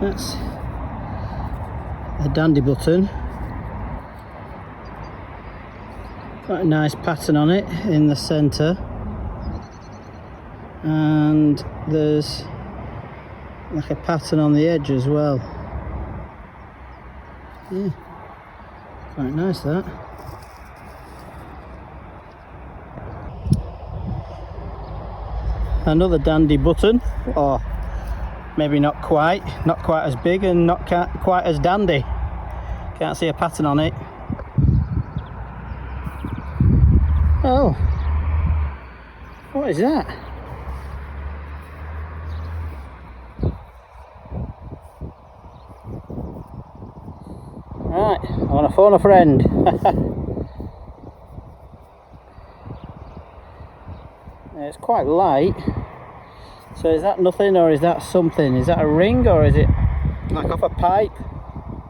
That's a dandy button. Quite a nice pattern on it in the centre, and there's like a pattern on the edge as well. Yeah, quite nice that. Another dandy button, or maybe not quite as big and not quite as dandy. Can't see a pattern on it. Oh, what is that? Right, I want to phone a friend. It's quite light. So is that nothing, or is that something? Is that a ring, or is it like off a pipe?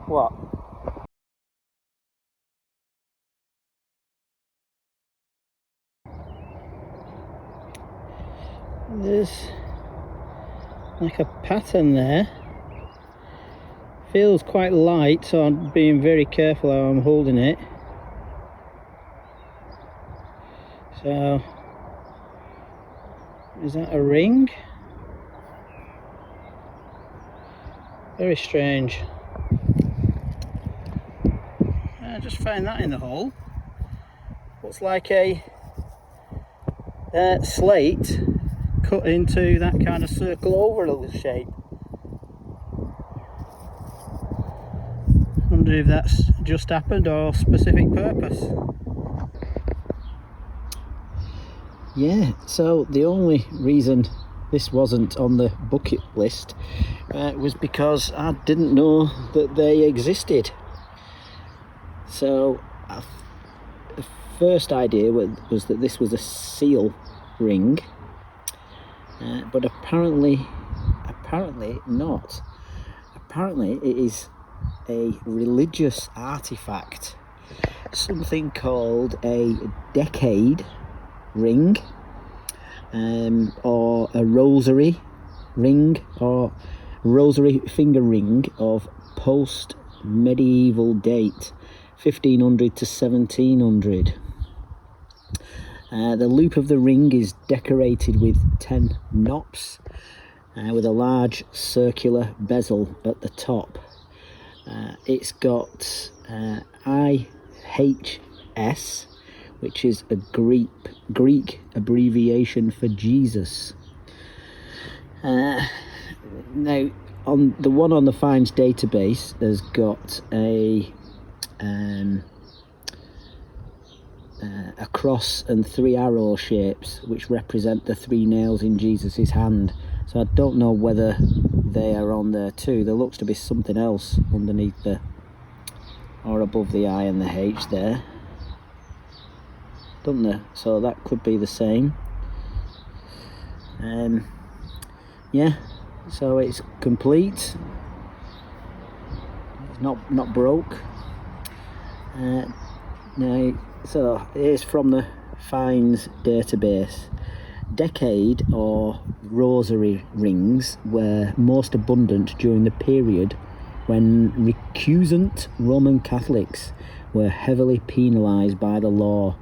What? There's like a pattern there. Feels quite light, so I'm being very careful how I'm holding it. So, is that a ring? Very strange. I just found that in the hole. Looks like a slate cut into that kind of circle oval shape. Wonder if that's just happened or specific purpose. Yeah, so the only reason this wasn't on the bucket list was because I didn't know that they existed. So the first idea was that this was a seal ring, but apparently not. Apparently it is a religious artifact, something called a decade ring, or a rosary ring, or rosary finger ring of post-medieval date, 1500 to 1700. The loop of the ring is decorated with 10 knops, with a large circular bezel at the top. It's got IHS, which is a Greek abbreviation for Jesus. Now, on the one on the Finds database has got a cross and 3 arrow shapes, which represent the 3 nails in Jesus's hand. So I don't know whether they are on there too. There looks to be something else underneath the, or above the I and the H there, don't there? So that could be the same. Yeah, so it's complete. It's not broke. Now, so here's from the Finds database. Decade or rosary rings were most abundant during the period when recusant Roman Catholics were heavily penalised by the law,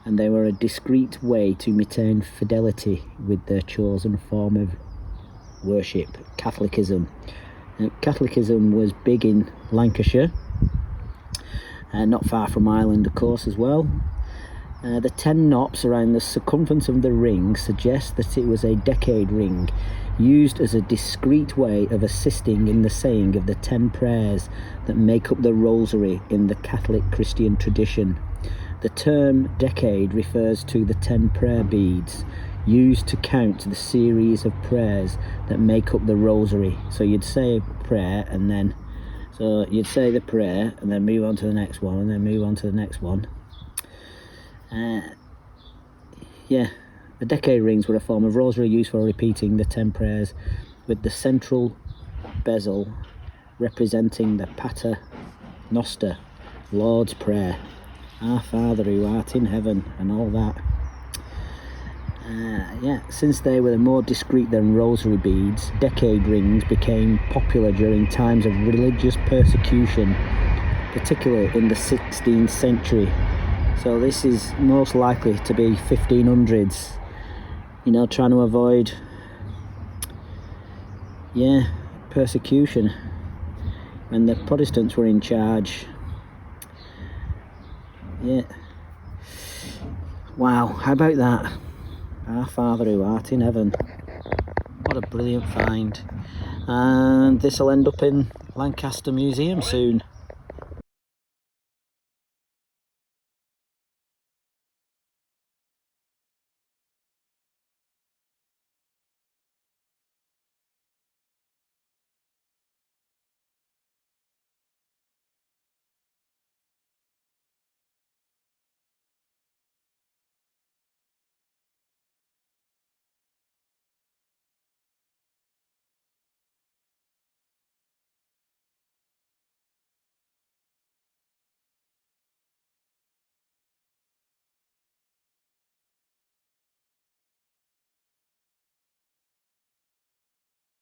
and they were a discreet way to maintain fidelity with their chosen form of worship, Catholicism. Now, Catholicism was big in Lancashire, not far from Ireland, of course, as well. The 10 knops around the circumference of the ring suggest that it was a decade ring, used as a discreet way of assisting in the saying of the 10 prayers that make up the Rosary in the Catholic Christian tradition. The term decade refers to the 10 prayer beads used to count the series of prayers that make up the Rosary. So you'd say a prayer, and then so you'd say the prayer and then move on to the next one, and then move on to the next one. Yeah, the decade rings were a form of rosary used for repeating the 10 prayers, with the central bezel representing the Pater Noster, Lord's Prayer, Our Father who art in heaven, and all that. Yeah, since they were more discreet than rosary beads, decade rings became popular during times of religious persecution, particularly in the 16th century. So this is most likely to be 1500s, you know, trying to avoid, yeah, persecution when the Protestants were in charge. Yeah. Wow, how about that? Our Father who art in heaven. What a brilliant find. And this will end up in Lancaster Museum soon.